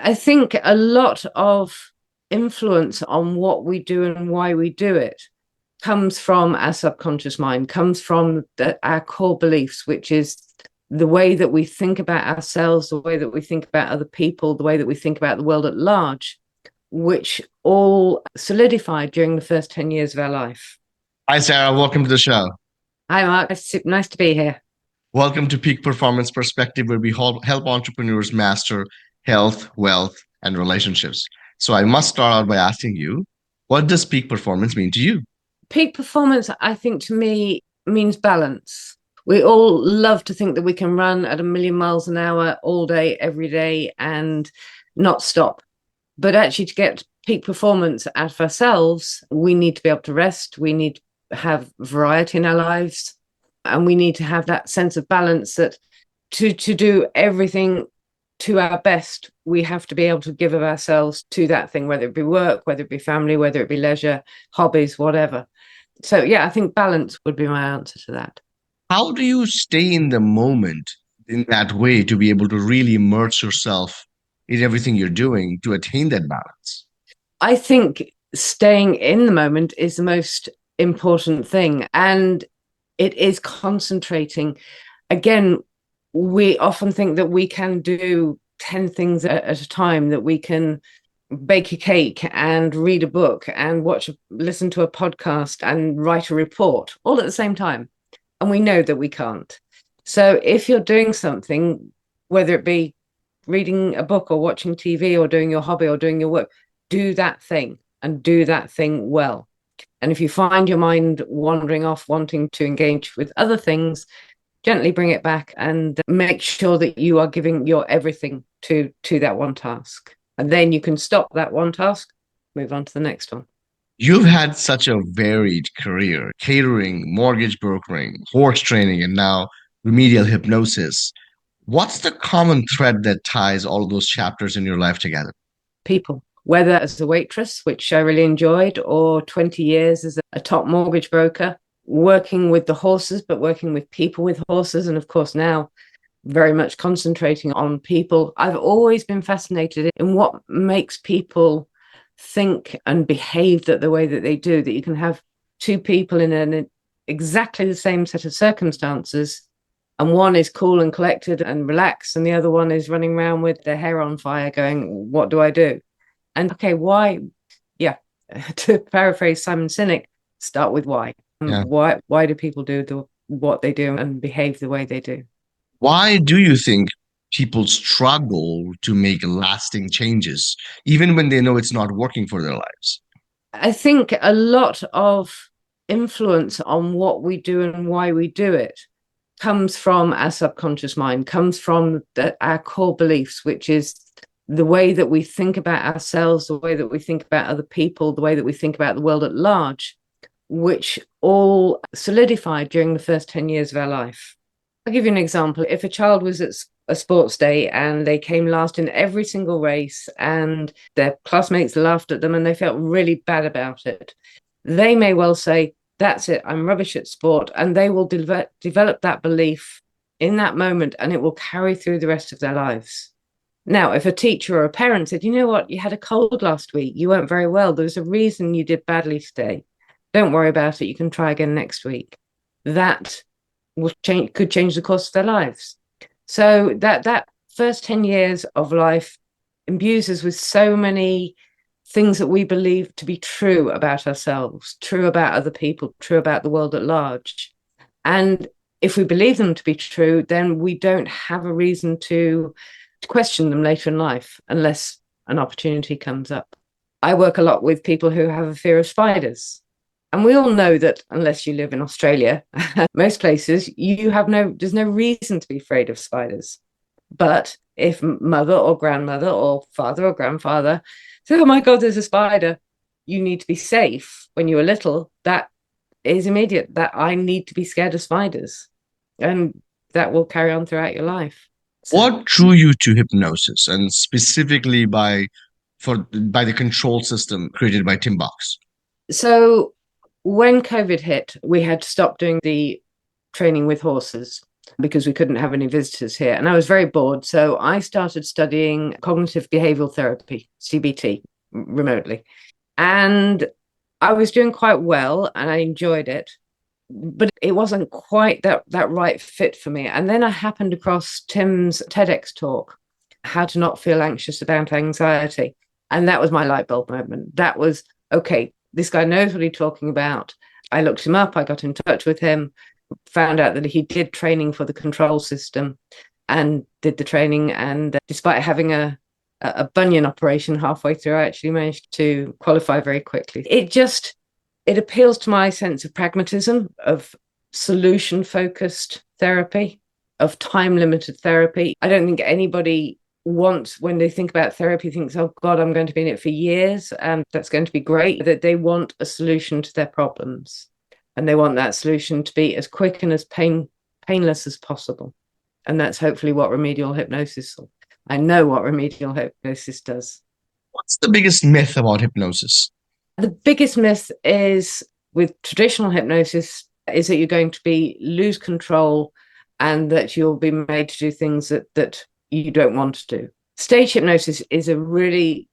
I think a lot of influence on what we do and why we do it comes from our subconscious mind, comes from our core beliefs, which is the way that we think about ourselves, the way that we think about other people, the way that we think about the world at large, which all solidified during the first 10 years of our life. Hi, Sarah. Welcome to the show. Hi, Mark. It's nice to be here. Welcome to Peak Performance Perspective, where we help entrepreneurs master health, wealth, and relationships. So I must start out by asking you, what does peak performance mean to you? Peak performance, I think, to me means balance. We all love to think that we can run at a million miles an hour all day, every day, and not stop. But actually, to get peak performance out of ourselves, we need to be able to rest. We need to have variety in our lives. And we need to have that sense of balance that to do everything to our best, we have to be able to give of ourselves to that thing, whether it be work, whether it be family, whether it be leisure, hobbies, whatever. So, yeah, I think balance would be my answer to that. How do you stay in the moment in that way to be able to really immerse yourself in everything you're doing to attain that balance? I think staying in the moment is the most important thing. And it is concentrating. Again, we often think that we can do 10 things at a time, that we can bake a cake and read a book and listen to a podcast and write a report all at the same time. And we know that we can't. So if you're doing something, whether it be reading a book or watching TV or doing your hobby or doing your work, do that thing and do that thing well. And if you find your mind wandering off, wanting to engage with other things, gently bring it back and make sure that you are giving your everything to that one task. And then you can stop that one task, move on to the next one. You've had such a varied career, catering, mortgage brokering, horse training, and now remedial hypnosis. What's the common thread that ties all of those chapters in your life together? People, whether as a waitress, which I really enjoyed, or 20 years as a top mortgage broker, working with the horses, but working with people with horses. And of course, now very much concentrating on people. I've always been fascinated in what makes people think and behave the way that they do, that you can have two people in exactly the same set of circumstances, and one is cool and collected and relaxed, and the other one is running around with their hair on fire going, what do I do? And okay, why? Yeah, to paraphrase Simon Sinek, start with why. Yeah. Why do people do what they do and behave the way they do? Why do you think people struggle to make lasting changes, even when they know it's not working for their lives? I think a lot of influence on what we do and why we do it comes from our subconscious mind, comes from our core beliefs, which is the way that we think about ourselves, the way that we think about other people, the way that we think about the world at large, which all solidified during the first 10 years of our life. I'll give you an example. If a child was at a sports day and they came last in every single race and their classmates laughed at them and they felt really bad about it, they may well say, that's it, I'm rubbish at sport. And they will develop that belief in that moment, and it will carry through the rest of their lives. Now, if a teacher or a parent said, you know what, you had a cold last week, you weren't very well, there's a reason you did badly today. Don't worry about it, you can try again next week. That could change the course of their lives. So that first 10 years of life imbues us with so many things that we believe to be true about ourselves, true about other people, true about the world at large. And if we believe them to be true, then we don't have a reason to question them later in life unless an opportunity comes up. I work a lot with people who have a fear of spiders. And we all know that unless you live in Australia, most places, there's no reason to be afraid of spiders. But if mother or grandmother or father or grandfather say, oh my God, there's a spider, you need to be safe when you were little, that is immediate, that I need to be scared of spiders. And that will carry on throughout your life. So, What drew you to hypnosis, and specifically by the control system created by Tim Box? so when COVID hit, we had to stop doing the training with horses. because we couldn't have any visitors here. And I was very bored. So I started studying cognitive behavioral therapy, CBT, remotely. And I was doing quite well and I enjoyed it, but it wasn't quite that right fit for me. And then I happened across Tim's TEDx talk, How to Not Feel Anxious About Anxiety. And that was my light bulb moment. That was, okay, this guy knows what he's talking about. I looked him up, I got in touch with him, found out that he did training for the control system and did the training. And despite having a bunion operation halfway through, I actually managed to qualify very quickly. It appeals to my sense of pragmatism, of solution focused therapy, of time limited therapy. I don't think anybody wants, when they think about therapy, thinks, oh God, I'm going to be in it for years and that's going to be great. That they want a solution to their problems, and they want that solution to be as quick and as painless as possible. And that's hopefully what remedial hypnosis, I know what remedial hypnosis does. What's the biggest myth about hypnosis? The biggest myth is with traditional hypnosis is that you're going to lose control and that you'll be made to do things that you don't want to do. Stage hypnosis is a really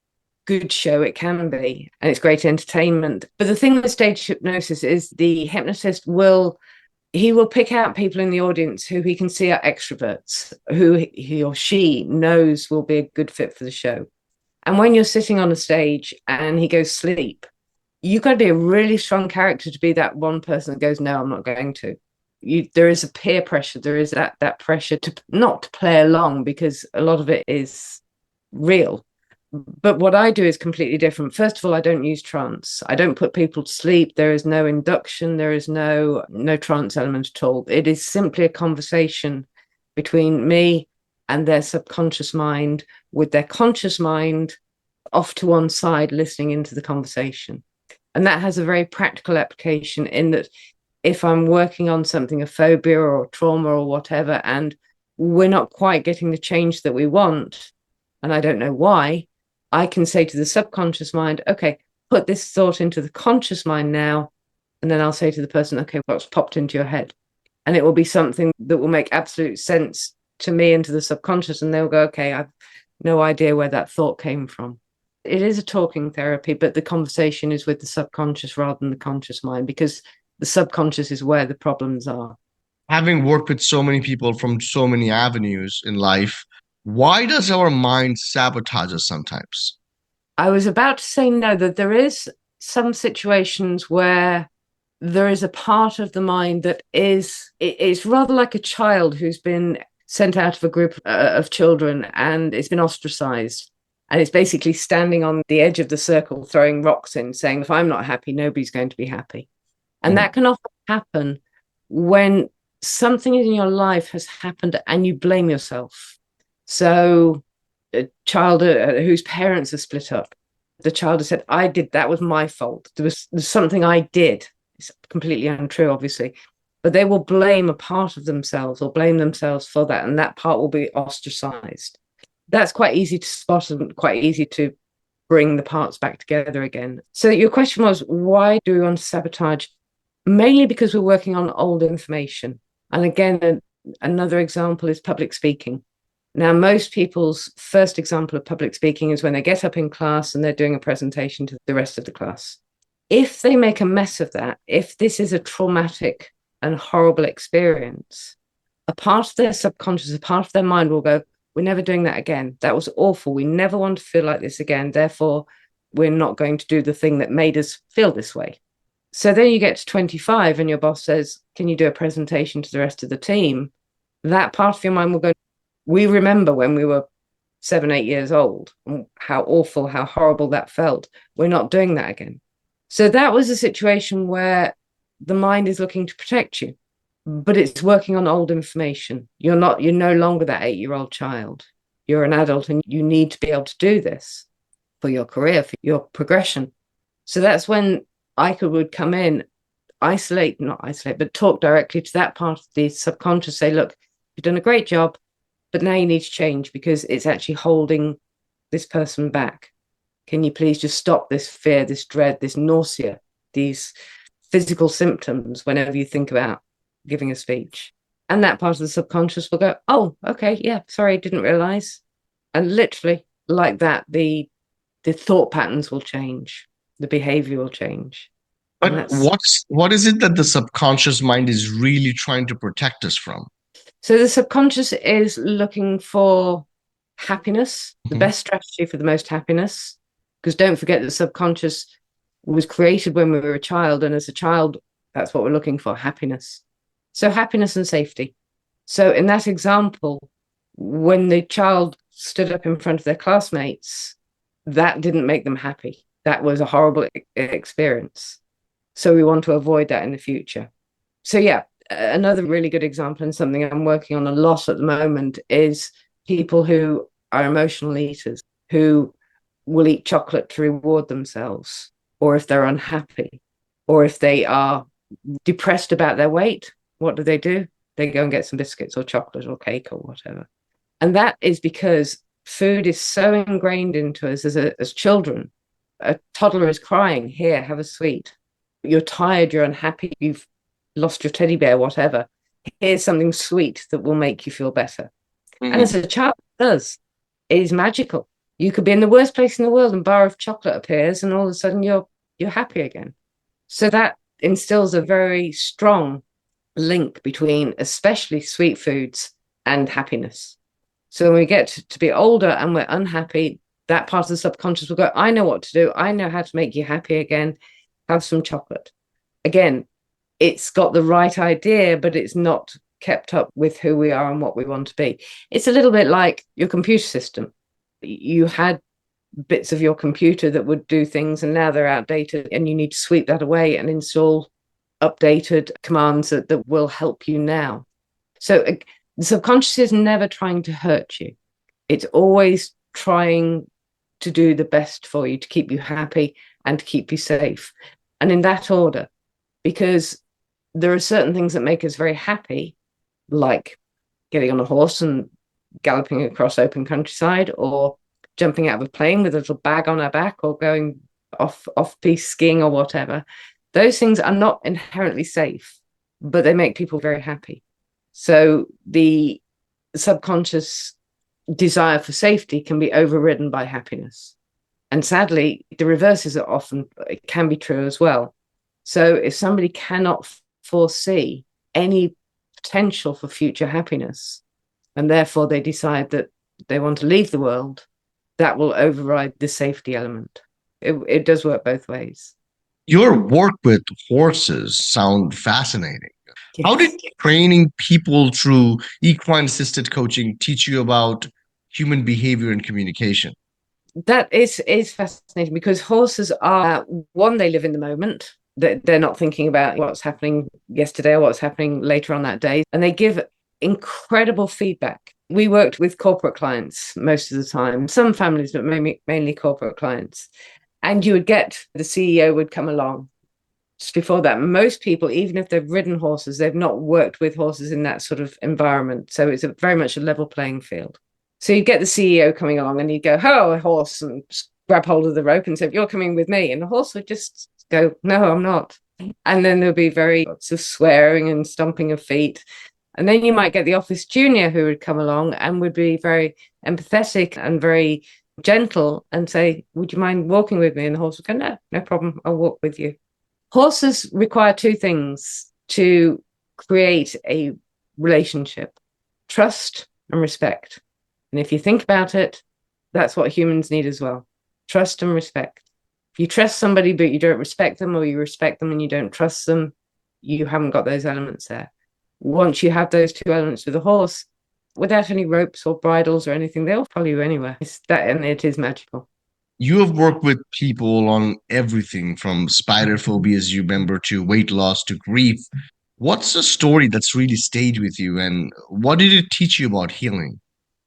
good show. It can be, and it's great entertainment. But the thing with stage hypnosis is the hypnotist will pick out people in the audience who he can see are extroverts, who he or she knows will be a good fit for the show. And when you're sitting on a stage and he goes sleep, you've got to be a really strong character to be that one person that goes, no, I'm not going to. There is a peer pressure. There is that pressure to not to play along, because a lot of it is real. But what I do is completely different. First of all, I don't use trance. I don't put people to sleep. There is no induction. There is no trance element at all. It is simply a conversation between me and their subconscious mind, with their conscious mind off to one side, listening into the conversation. And that has a very practical application in that if I'm working on something, a phobia or trauma or whatever, and we're not quite getting the change that we want, and I don't know why, I can say to the subconscious mind, okay, put this thought into the conscious mind now. And then I'll say to the person, okay, what's popped into your head? And it will be something that will make absolute sense to me and to the subconscious. And they'll go, okay, I've no idea where that thought came from. It is a talking therapy, but the conversation is with the subconscious rather than the conscious mind, because the subconscious is where the problems are. Having worked with so many people from so many avenues in life, why does our mind sabotage us sometimes? I was about to say no, that there is some situations where there is a part of the mind that it's rather like a child who's been sent out of a group of children and it's been ostracized. And it's basically standing on the edge of the circle, throwing rocks in, saying, if I'm not happy, nobody's going to be happy. And that can often happen when something in your life has happened and you blame yourself. So a child whose parents are split up, the child has said, I did, that was my fault. There's something I did. It's completely untrue, obviously. But they will blame a part of themselves or blame themselves for that. And that part will be ostracized. That's quite easy to spot and quite easy to bring the parts back together again. So your question was, why do we want to sabotage? Mainly because we're working on old information. And again, another example is public speaking. Now, most people's first example of public speaking is when they get up in class and they're doing a presentation to the rest of the class. If they make a mess of that, if this is a traumatic and horrible experience, a part of their subconscious, a part of their mind will go, we're never doing that again. That was awful. We never want to feel like this again. Therefore, we're not going to do the thing that made us feel this way. So then you get to 25 and your boss says, can you do a presentation to the rest of the team? That part of your mind will go, we remember when we were 7, 8 years old, how awful, how horrible that felt. We're not doing that again. So that was a situation where the mind is looking to protect you, but it's working on old information. You're no longer that 8-year-old child. You're an adult and you need to be able to do this for your career, for your progression. So that's when I would come in, not isolate, but talk directly to that part of the subconscious, say, look, you've done a great job, but now you need to change because it's actually holding this person back. Can you please just stop this fear, this dread, this nausea, these physical symptoms whenever you think about giving a speech? And that part of the subconscious will go, oh, okay, yeah, sorry, didn't realize. And literally like that, the thought patterns will change, the behavior will change. And But that's what is it that the subconscious mind is really trying to protect us from? so the subconscious is looking for happiness, the Mhm. best strategy for the most happiness. Because don't forget the subconscious was created when we were a child. And as a child, that's what we're looking for, happiness. So happiness and safety. So in that example, when the child stood up in front of their classmates, that didn't make them happy. That was a horrible experience. So we want to avoid that in the future. So yeah, another really good example and something I'm working on a lot at the moment is people who are emotional eaters, who will eat chocolate to reward themselves, or if they're unhappy, or if they are depressed about their weight, what do? They go and get some biscuits or chocolate or cake or whatever. And that is because food is so ingrained into us as children. A toddler is crying, here, have a sweet. You're tired, you're unhappy, you've lost your teddy bear, whatever. Here's something sweet that will make you feel better. And Mhm. as a child, it does. It is magical. You could be in the worst place in the world and a bar of chocolate appears, and all of a sudden you're happy again. So that instills a very strong link between especially sweet foods and happiness. So when we get to be older and we're unhappy, that part of the subconscious will go, I know what to do. I know how to make you happy again. Have some chocolate. Again, it's got the right idea, but it's not kept up with who we are and what we want to be. It's a little bit like your computer system. You had bits of your computer that would do things and now they're outdated and you need to sweep that away and install updated commands that will help you now. So the subconscious is never trying to hurt you. It's always trying to do the best for you, to keep you happy and to keep you safe. And in that order, because there are certain things that make us very happy, like getting on a horse and galloping across open countryside, or jumping out of a plane with a little bag on our back, or going off piste skiing or whatever. Those things are not inherently safe, but they make people very happy. So the subconscious desire for safety can be overridden by happiness. And sadly, the reverses are often, it can be true as well. So if somebody cannot foresee any potential for future happiness, and therefore they decide that they want to leave the world, that will override the safety element. It does work both ways. Your work with horses sound fascinating. How did Yes. training people through equine assisted coaching teach you about human behavior and communication? That is fascinating because horses are one, they live in the moment. They're not thinking about what's happening yesterday or what's happening later on that day. And they give incredible feedback. We worked with corporate clients most of the time, some families, but mainly corporate clients. And you would get the CEO would come along. Just before that, most people, even if they've ridden horses, they've not worked with horses in that sort of environment. So it's very much a level playing field. So you get the CEO coming along and you go, "Oh, a horse," and grab hold of the rope and say, "You're coming with me." And the horse would just go, "No, I'm not." And then there'll be very lots of swearing and stomping of feet. And then you might get the office junior who would come along and would be very empathetic and very gentle and say, "Would you mind walking with me?" And the horse would go, "No, no problem. I'll walk with you." Horses require two things to create a relationship: trust and respect. And if you think about it, that's what humans need as well: trust and respect. If you trust somebody but you don't respect them, or you respect them and you don't trust them, you haven't got those elements there. Once you have those two elements with a horse, without any ropes or bridles or anything, they'll follow you anywhere. It's that, and it is magical. You have worked with people on everything from spider phobias, you remember, to weight loss to grief. What's a story that's really stayed with you, and what did it teach you about healing?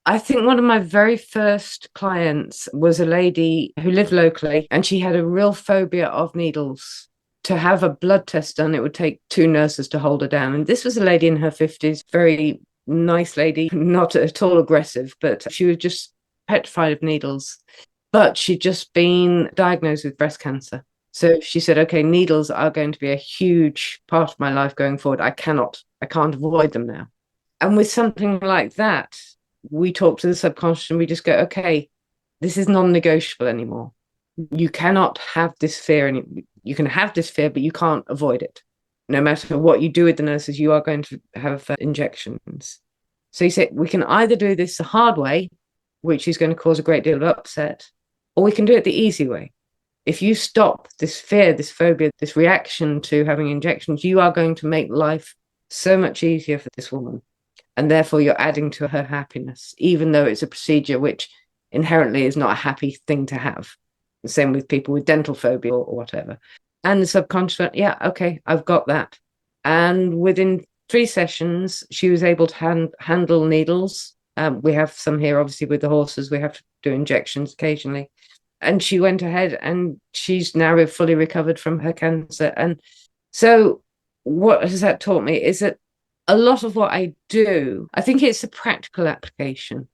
I think one of my very first clients was a lady who lived locally and she had a real phobia of needles. To have a blood test done, it would take two nurses to hold her down. And this was a lady in her 50s, very nice lady, not at all aggressive, but she was just petrified of needles. But she'd just been diagnosed with breast cancer. So she said, okay, needles are going to be a huge part of my life going forward. I can't avoid them now. And with something like that, we talk to the subconscious and we just go, okay, this is non-negotiable anymore. You cannot have this fear, and you can have this fear, but you can't avoid it. No matter what you do with the nurses, you are going to have injections. So you say we can either do this the hard way, which is going to cause a great deal of upset, or we can do it the easy way. If you stop this fear, this phobia, this reaction to having injections, you are going to make life so much easier for this woman. And therefore, you're adding to her happiness, even though it's a procedure which inherently is not a happy thing to have. The same with people with dental phobia or whatever. And the subconscious went, yeah, okay, I've got that. And within 3 sessions, she was able to handle needles. We have some here, obviously, with the horses. We have to do injections occasionally. And she went ahead and she's now fully recovered from her cancer. And so what has that taught me is that a lot of what I do, I think it's a practical application.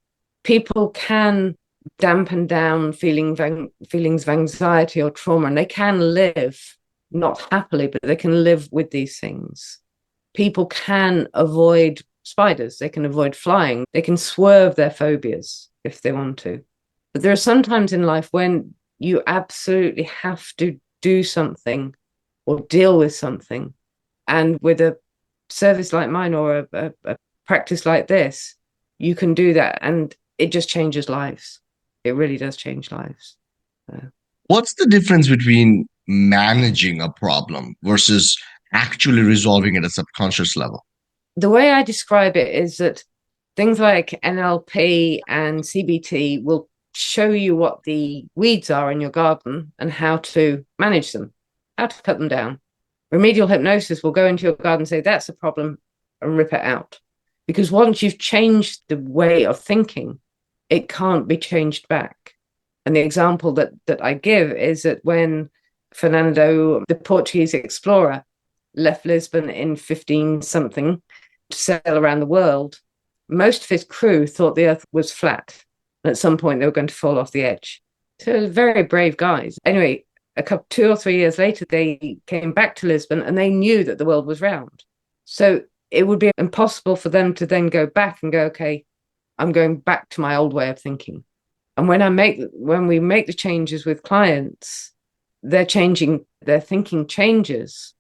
People can dampen down feelings of anxiety or trauma, and they can live not happily, but they can live with these things. People can avoid spiders, they can avoid flying, they can swerve their phobias if they want to. But there are some times in life when you absolutely have to do something or deal with something. And with a service like mine or a practice like this, you can do that. And it just changes lives. It really does change lives. What's the difference between managing a problem versus actually resolving it at a subconscious level? The way I describe it is that things like NLP and CBT will show you what the weeds are in your garden and how to manage them, how to cut them down. Remedial hypnosis will go into your garden and say, that's a problem, and rip it out. Because once you've changed the way of thinking, it can't be changed back. And the example that I give is that when Fernando, the Portuguese explorer, left Lisbon in 15 something to sail around the world, most of his crew thought the earth was flat. And at some point, they were going to fall off the edge. So very brave guys. Anyway, 2 or 3 years later, they came back to Lisbon and they knew that the world was round. So it would be impossible for them to then go back and go, okay, I'm going back to my old way of thinking. And when we make the changes with clients, they're changing, their thinking changes,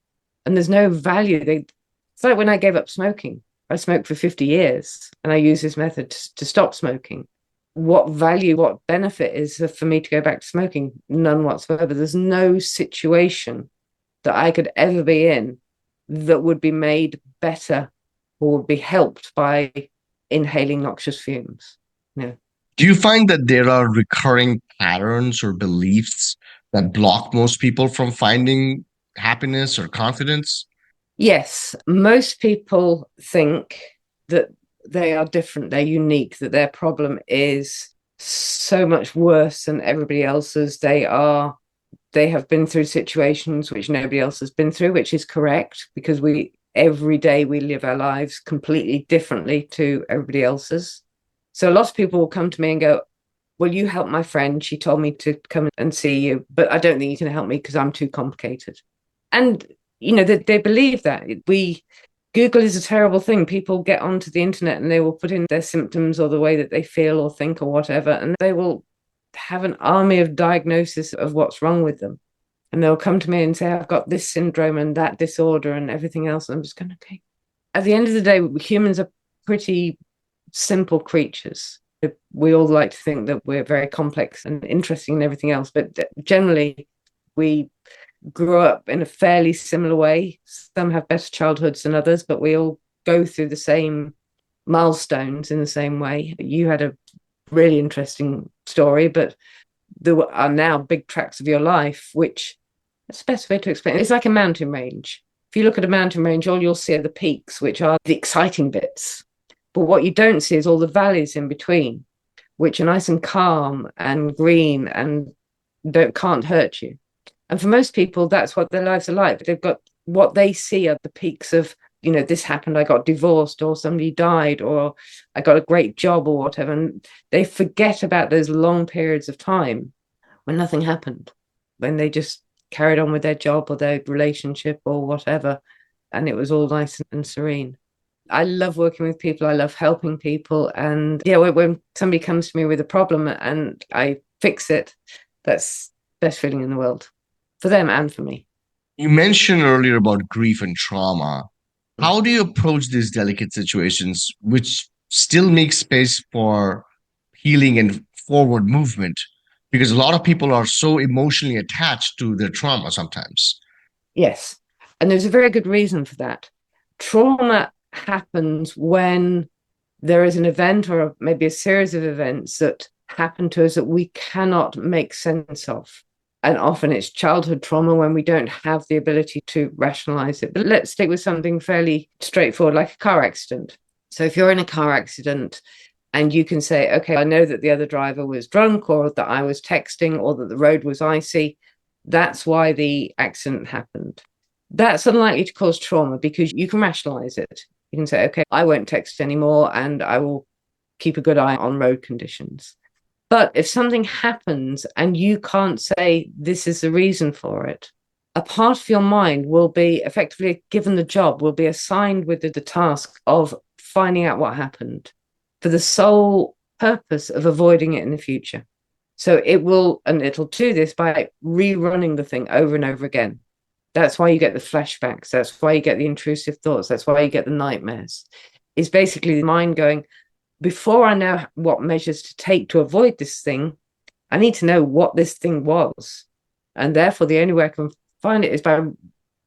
and there's no value. It's like when I gave up smoking. I smoked for 50 years and I use this method to stop smoking. What value, what benefit is there for me to go back to smoking? None whatsoever. There's no situation that I could ever be in that would be made better or would be helped by inhaling noxious fumes. No. Do you find that there are recurring patterns or beliefs that block most people from finding happiness or confidence? Yes, most people think that they are different, they're unique, that their problem is so much worse than everybody else's. They have been through situations which nobody else has been through, which is correct, because every day we live our lives completely differently to everybody else's. So a lot of people will come to me and go, well, you helped my friend. She told me to come and see you, but I don't think you can help me because I'm too complicated. And, they believe that. Google is a terrible thing. People get onto the internet and they will put in their symptoms or the way that they feel or think or whatever, and they will have an army of diagnosis of what's wrong with them. And they'll come to me and say, I've got this syndrome and that disorder and everything else. And I'm just going, okay. At the end of the day, humans are pretty simple creatures. We all like to think that we're very complex and interesting and everything else, but generally we grew up in a fairly similar way. Some have better childhoods than others, but we all go through the same milestones in the same way. You had a really interesting story, but there are now big tracts of your life, which that's the best way to explain it. It's like a mountain range. If you look at a mountain range, all you'll see are the peaks, which are the exciting bits. But what you don't see is all the valleys in between, which are nice and calm and green and can't hurt you. And for most people, that's what their lives are like. They've got what they see are the peaks of, this happened, I got divorced, or somebody died, or I got a great job, or whatever. And they forget about those long periods of time when nothing happened, when they just carried on with their job or their relationship or whatever. And it was all nice and serene. I love working with people. I love helping people. And yeah, when somebody comes to me with a problem and I fix it, that's the best feeling in the world for them and for me. You mentioned earlier about grief and trauma. How do you approach these delicate situations, which still make space for healing and forward movement? Because a lot of people are so emotionally attached to their trauma sometimes. Yes. And there's a very good reason for that. Trauma happens when there is an event or maybe a series of events that happen to us that we cannot make sense of. And often it's childhood trauma when we don't have the ability to rationalize it. But let's stick with something fairly straightforward, like a car accident. So if you're in a car accident and you can say, okay, I know that the other driver was drunk or that I was texting or that the road was icy, that's why the accident happened. That's unlikely to cause trauma because you can rationalize it. You can say, okay, I won't text anymore and I will keep a good eye on road conditions. But if something happens and you can't say this is the reason for it, a part of your mind will be effectively given the job, will be assigned with the task of finding out what happened for the sole purpose of avoiding it in the future. So it will, and it'll do this by rerunning the thing over and over again. That's why you get the flashbacks. That's why you get the intrusive thoughts. That's why you get the nightmares. It's basically the mind going, before I know what measures to take to avoid this thing, I need to know what this thing was. And therefore, the only way I can find it is by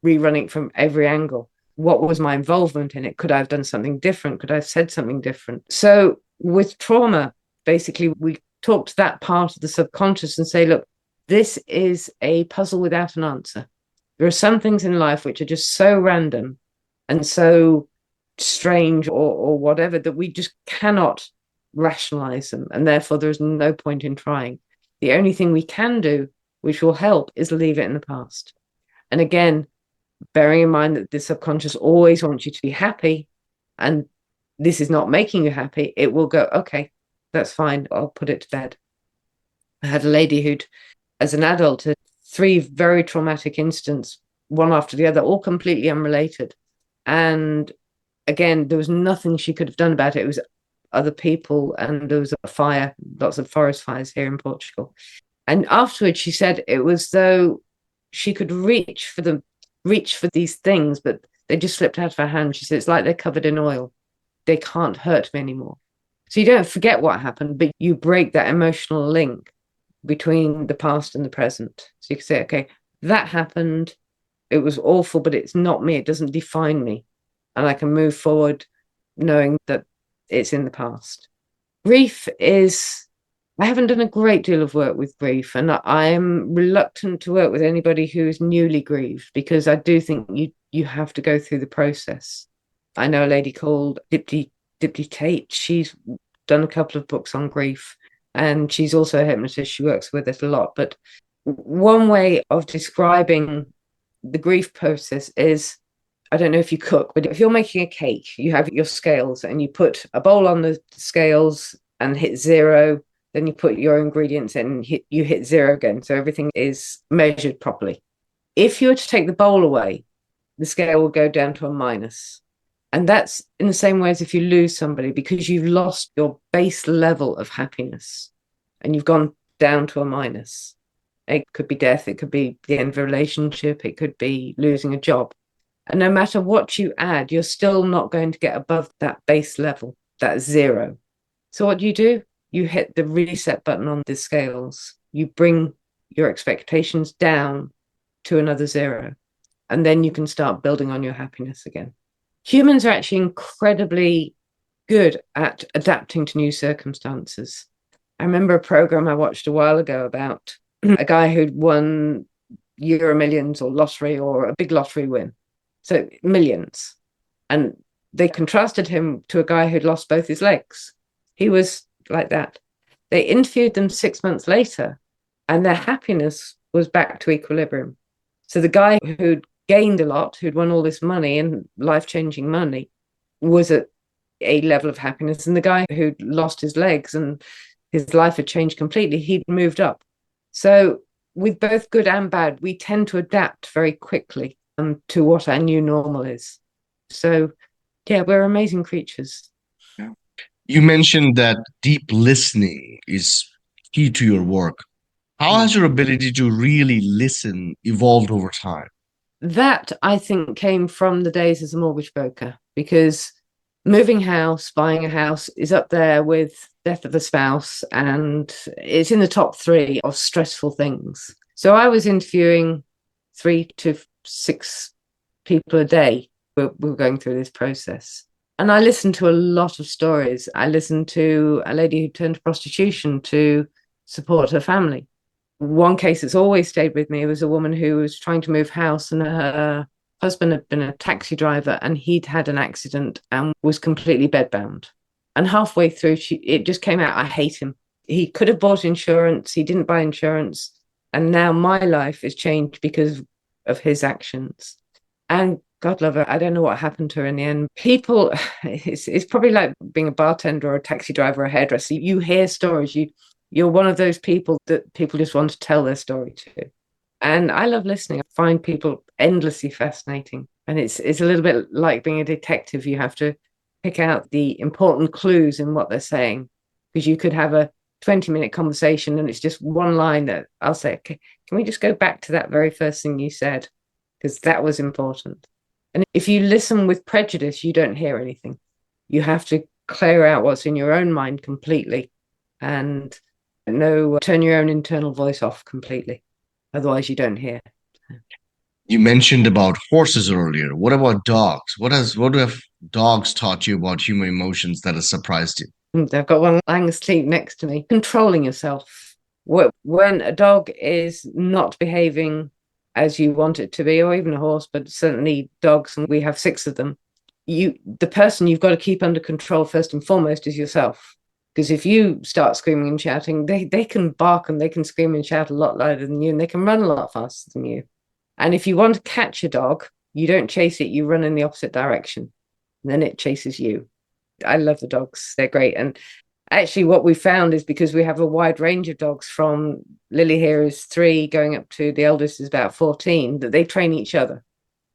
rerunning it from every angle. What was my involvement in it? Could I have done something different? Could I have said something different? So with trauma, basically, we talk to that part of the subconscious and say, look, this is a puzzle without an answer. There are some things in life which are just so random and so strange or whatever that we just cannot rationalize them. And therefore, there's no point in trying. The only thing we can do, which will help, is leave it in the past. And again, bearing in mind that the subconscious always wants you to be happy and this is not making you happy, it will go, okay, that's fine. I'll put it to bed. I had a lady who'd, as an adult, had 3 very traumatic incidents, one after the other, all completely unrelated. And again, there was nothing she could have done about it. It was other people, and there was a fire, lots of forest fires here in Portugal. And afterwards, she said it was though she could reach for these things, but they just slipped out of her hand. She said it's like they're covered in oil. They can't hurt me anymore. So you don't forget what happened, but you break that emotional link between the past and the present. So you can say, okay, that happened. It was awful, but it's not me. It doesn't define me. And I can move forward knowing that it's in the past. Grief is, I haven't done a great deal of work with grief, and I'm reluctant to work with anybody who is newly grieved because I do think you have to go through the process. I know a lady called Dipti Tate. She's done a couple of books on grief, and she's also a hypnotist. She works with it a lot. But one way of describing the grief process is, I don't know if you cook, but if you're making a cake, you have your scales and you put a bowl on the scales and hit 0. Then you put your ingredients in and you hit 0 again. So everything is measured properly. If you were to take the bowl away, the scale will go down to a minus. And that's in the same way as if you lose somebody, because you've lost your base level of happiness and you've gone down to a minus. It could be death. It could be the end of a relationship. It could be losing a job. And no matter what you add, you're still not going to get above that base level, that 0. So what do? You hit the reset button on the scales. You bring your expectations down to another 0. And then you can start building on your happiness again. Humans are actually incredibly good at adapting to new circumstances. I remember a program I watched a while ago about a guy who'd won Euro Millions or lottery or a big lottery win. So millions. And they contrasted him to a guy who'd lost both his legs. He was like that. They interviewed them 6 months later, and their happiness was back to equilibrium. So the guy who'd gained a lot, who'd won all this money and life-changing money, was at a level of happiness. And the guy who'd lost his legs and his life had changed completely, he'd moved up. So with both good and bad, we tend to adapt very quickly to what our new normal is. So Yeah, we're amazing creatures. You mentioned that deep listening is key to your work. How Mm. has your ability to really listen evolved over time? That I think came from the days as a mortgage broker because moving house, buying a house is up there with death of a spouse, and it's in the top three of stressful things. So I was interviewing 3 to 6 people a day. We were going through this process. And I listened to a lot of stories. I listened to a lady who turned to prostitution to support her family. One case that's always stayed with me was a woman who was trying to move house, and her husband had been a taxi driver, and he'd had an accident and was completely bedbound. And halfway through, it just came out, I hate him. He could have bought insurance, he didn't buy insurance. And now my life has changed because of his actions. And God love her, I don't know what happened to her in the end. People, it's probably like being a bartender or a taxi driver or a hairdresser. You hear stories, you're one of those people that people just want to tell their story to. And I love listening. I find people endlessly fascinating. And it's a little bit like being a detective. You have to pick out the important clues in what they're saying. Because you could have a 20-minute conversation and it's just one line that I'll say, okay, can we just go back to that very first thing you said? Because that was important. And if you listen with prejudice, you don't hear anything. You have to clear out what's in your own mind completely and no, turn your own internal voice off completely. Otherwise, you don't hear. You mentioned about horses earlier. What about dogs? What have dogs taught you about human emotions that has surprised you? I've got one lying asleep next to me. Controlling yourself. When a dog is not behaving as you want it to be, or even a horse, but certainly dogs, and we have 6 of them, the person you've got to keep under control first and foremost is yourself. Because if you start screaming and shouting, they can bark and they can scream and shout a lot louder than you, and they can run a lot faster than you. And if you want to catch a dog, you don't chase it, you run in the opposite direction. And then it chases you. I love the dogs. They're great. And actually, what we found is because we have a wide range of dogs from Lily here is 3, going up to the eldest is about 14, that they train each other.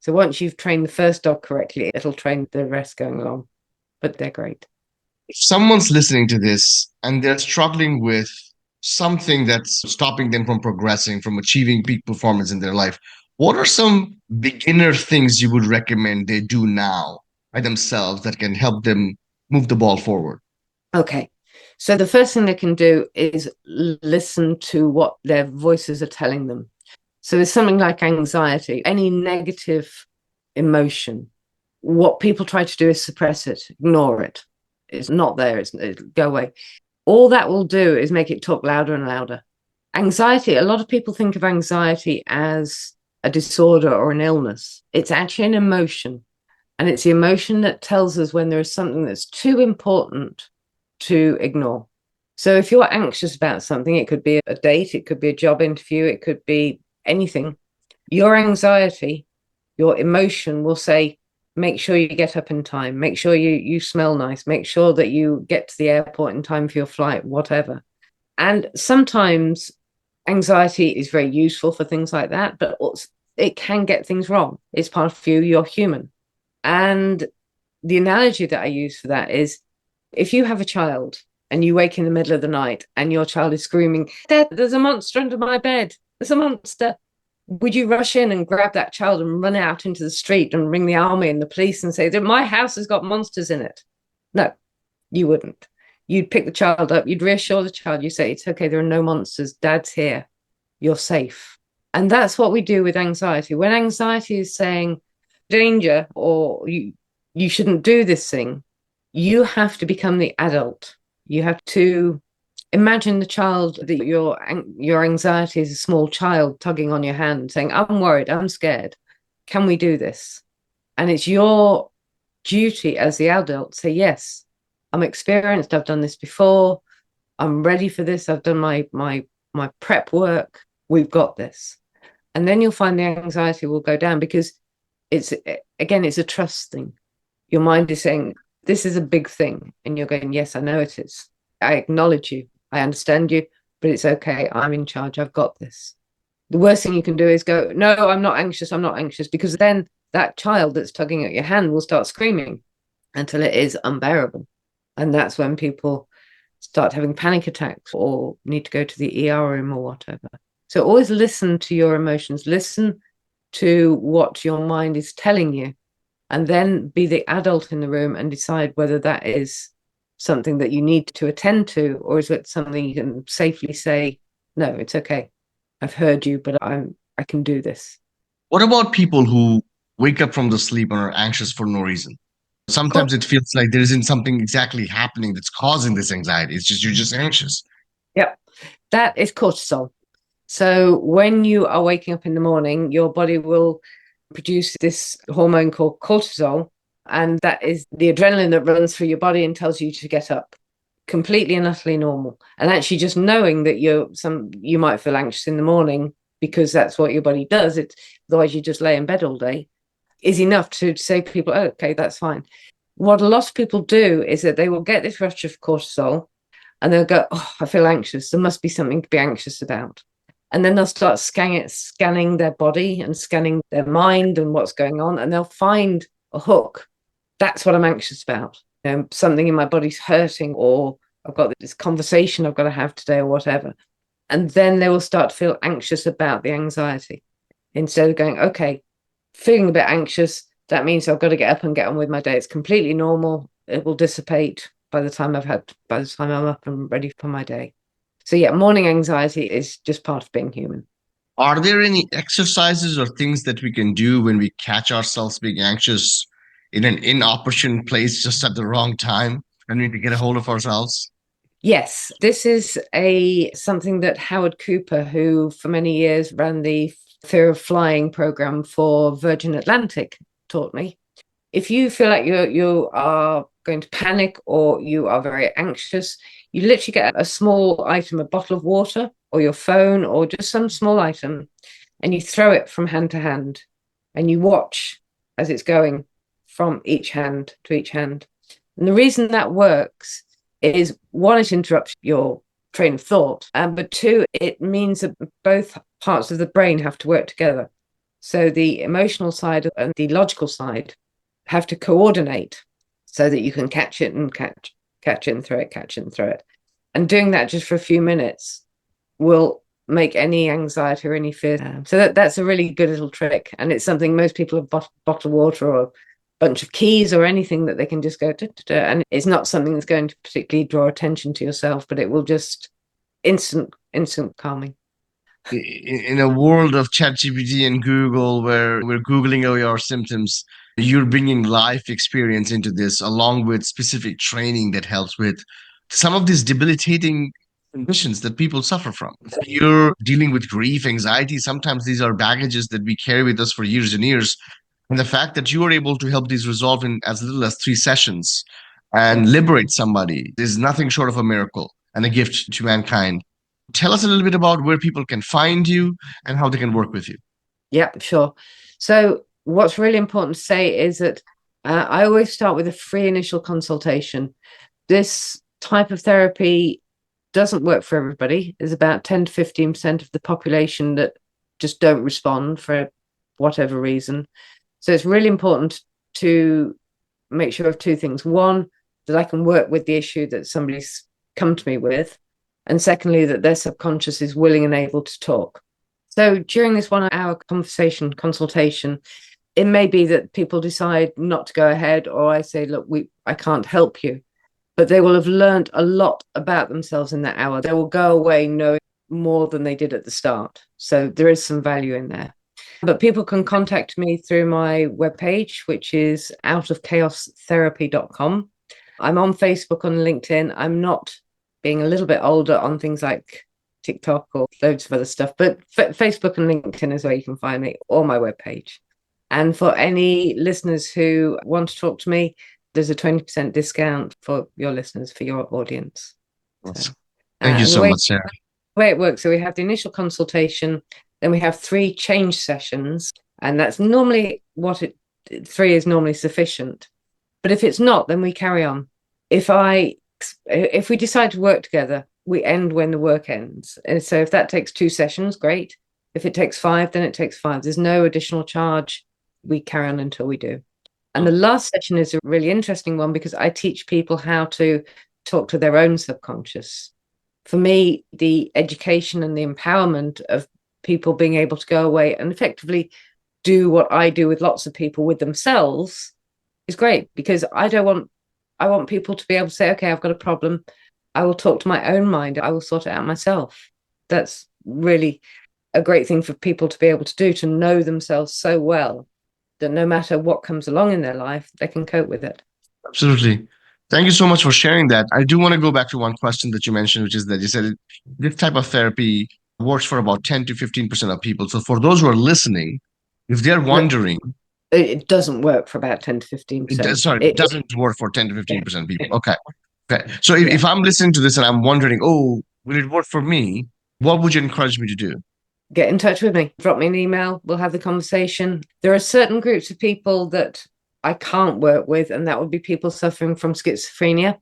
So once you've trained the first dog correctly, it'll train the rest going along. But they're great. If someone's listening to this and they're struggling with something that's stopping them from progressing, from achieving peak performance in their life, what are some beginner things you would recommend they do now by themselves that can help them move the ball forward? Okay. So the first thing they can do is listen to what their voices are telling them. So it's something like anxiety, any negative emotion. What people try to do is suppress it, ignore it. It's not there, it'll go away. All that will do is make it talk louder and louder. Anxiety, a lot of people think of anxiety as a disorder or an illness. It's actually an emotion. And it's the emotion that tells us when there is something that's too important to ignore. So if you're anxious about something, it could be a date, it could be a job interview, it could be anything. Your anxiety, your emotion will say, make sure you get up in time, make sure you smell nice, make sure that you get to the airport in time for your flight, whatever. And sometimes anxiety is very useful for things like that, but it can get things wrong. It's part of you, you're human. And the analogy that I use for that is if you have a child and you wake in the middle of the night and your child is screaming, Dad, there's a monster under my bed. There's a monster. Would you rush in and grab that child and run out into the street and ring the army and the police and say that my house has got monsters in it? No, you wouldn't. You'd pick the child up, you'd reassure the child, you say, it's okay, there are no monsters, Dad's here, you're safe. And that's what we do with anxiety. When anxiety is saying danger or you shouldn't do this thing, you have to become the adult. You have to imagine the child that your anxiety is a small child tugging on your hand saying, I'm worried, I'm scared, can we do this? And it's your duty as the adult to say, yes, I'm experienced, I've done this before, I'm ready for this, I've done my prep work, we've got this. And then you'll find the anxiety will go down because it's a trust thing. Your mind is saying, this is a big thing. And you're going, yes, I know it is. I acknowledge you. I understand you, but it's okay. I'm in charge. I've got this. The worst thing you can do is go, no, I'm not anxious. I'm not anxious. Because then that child that's tugging at your hand will start screaming. until it is unbearable. And that's when people start having panic attacks or need to go to the ER room or whatever. So always listen to your emotions, listen to what your mind is telling you, and then be the adult in the room and decide whether that is something that you need to attend to, or is it something you can safely say, no, it's okay. I've heard you, but I can do this. What about people who wake up from the sleep and are anxious for no reason? Cool. Sometimes it feels like there isn't something exactly happening that's causing this anxiety. It's just you're just anxious. Yep. That is cortisol. So when you are waking up in the morning, your body will produce this hormone called cortisol, and that is the adrenaline that runs through your body and tells you to get up. Completely and utterly normal. And actually just knowing that you might feel anxious in the morning because that's what your body does. It's otherwise you just lay in bed all day is enough to say to people, oh, okay, that's fine. What a lot of people do is that they will get this rush of cortisol and they'll go, oh, I feel anxious. There must be something to be anxious about. And then they'll start scanning their body and scanning their mind and what's going on. And they'll find a hook. That's what I'm anxious about. Something in my body's hurting, or I've got this conversation I've got to have today, or whatever. And then they will start to feel anxious about the anxiety instead of going, okay, feeling a bit anxious. That means I've got to get up and get on with my day. It's completely normal. It will dissipate by the time I'm up and ready for my day. So yeah, morning anxiety is just part of being human. Are there any exercises or things that we can do when we catch ourselves being anxious in an inopportune place just at the wrong time and we need to get a hold of ourselves? Yes, this is a something that Howard Cooper, who for many years ran the Fear of Flying program for Virgin Atlantic, taught me. If you feel like you are going to panic or you are very anxious, you literally get a small item, a bottle of water or your phone or just some small item, and you throw it from hand to hand and you watch as it's going from each hand to each hand. And the reason that works is one, it interrupts your train of thought, but two, it means that both parts of the brain have to work together. So the emotional side and the logical side have to coordinate so that you can catch it and catch it and throw it, catch it and throw it. And doing that just for a few minutes will make any anxiety or any fear. So that's a really good little trick. And it's something most people have bottled water or a bunch of keys or anything that they can just go, and it's not something that's going to particularly draw attention to yourself, but it will just instant calming. In a world of ChatGPT and Google, where we're Googling all your symptoms, you're bringing life experience into this, along with specific training that helps with some of these debilitating conditions that people suffer from. You're dealing with grief, anxiety. Sometimes these are baggages that we carry with us for years and years. And the fact that you are able to help these resolve in as little as 3 sessions and Yes. liberate somebody is nothing short of a miracle and a gift to mankind. Tell us a little bit about where people can find you and how they can work with you. Yeah, sure. So what's really important to say is that I always start with a free initial consultation. This type of therapy doesn't work for everybody. There's about 10 to 15% of the population that just don't respond for whatever reason. So it's really important to make sure of two things. One, that I can work with the issue that somebody's come to me with. And secondly, that their subconscious is willing and able to talk. So during this 1 hour consultation, it may be that people decide not to go ahead, or I say, look, I can't help you. But they will have learned a lot about themselves in that hour. They will go away knowing more than they did at the start. So there is some value in there. But people can contact me through my webpage, which is outofchaostherapy.com. I'm on Facebook, on LinkedIn. I'm not, being a little bit older, on things like TikTok or loads of other stuff, but Facebook and LinkedIn is where you can find me, or my webpage. And for any listeners who want to talk to me, there's a 20% discount for your listeners, for your audience. So, Awesome. Thank you and so much, Sarah. the way it works, so we have the initial consultation, then we have 3 change sessions, and that's normally three is normally sufficient. But if it's not, then we carry on. If we decide to work together, we end when the work ends. And so if that takes 2 sessions, great. If it takes 5, then it takes 5. There's no additional charge. We carry on until we do. And the last session is a really interesting one because I teach people how to talk to their own subconscious. For me, the education and the empowerment of people being able to go away and effectively do what I do with lots of people with themselves is great, because I want people to be able to say, okay, I've got a problem. I will talk to my own mind. I will sort it out myself. That's really a great thing for people to be able to do, to know themselves so well that no matter what comes along in their life, they can cope with it. Absolutely. Thank you so much for sharing that. I do want to go back to one question that you mentioned, which is that you said this type of therapy works for about 10 to 15% of people. So for those who are listening, if they're No, wondering, it doesn't work for about 10 to 15%. sorry, it doesn't work for 10 to Yeah. 15% of people. Okay. Okay. So Yeah. if I'm listening to this and I'm wondering, oh, will it work for me? What would you encourage me to do? Get in touch with me. Drop me an email. We'll have the conversation. There are certain groups of people that I can't work with, and that would be people suffering from schizophrenia,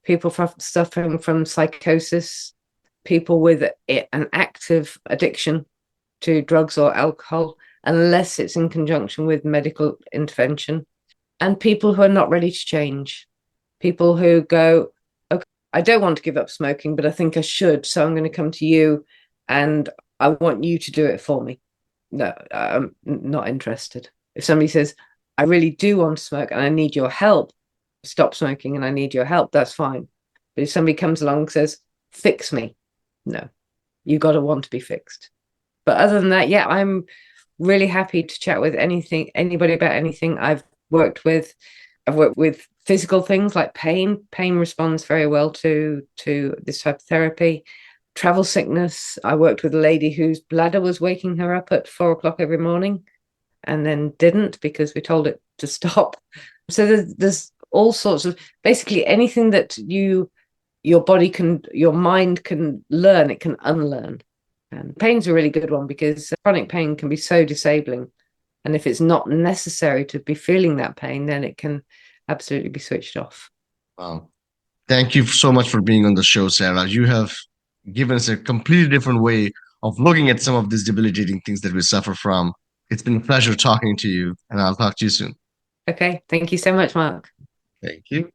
people suffering from psychosis, people with an active addiction to drugs or alcohol, unless it's in conjunction with medical intervention, and people who are not ready to change, people who go, okay, I don't want to give up smoking, but I think I should, so I'm going to come to you and I want you to do it for me. No, I'm not interested. If somebody says, I really do want to smoke and I need your help, stop smoking and I need your help, that's fine. But if somebody comes along and says, fix me, no, you got to want to be fixed. But other than that, yeah, I'm really happy to chat with anybody about anything. I've worked with physical things like pain. Pain responds very well to this type of therapy. Travel sickness. I worked with a lady whose bladder was waking her up at 4 o'clock every morning and then didn't because we told it to stop. So there's all sorts of, basically anything that your mind can learn, it can unlearn. And pain's a really good one because chronic pain can be so disabling. And if it's not necessary to be feeling that pain, then it can absolutely be switched off. Wow. Thank you so much for being on the show, Sarah. You have given us a completely different way of looking at some of these debilitating things that we suffer from. It's been a pleasure talking to you, and I'll talk to you soon. Okay. Thank you so much, Mark. Thank you.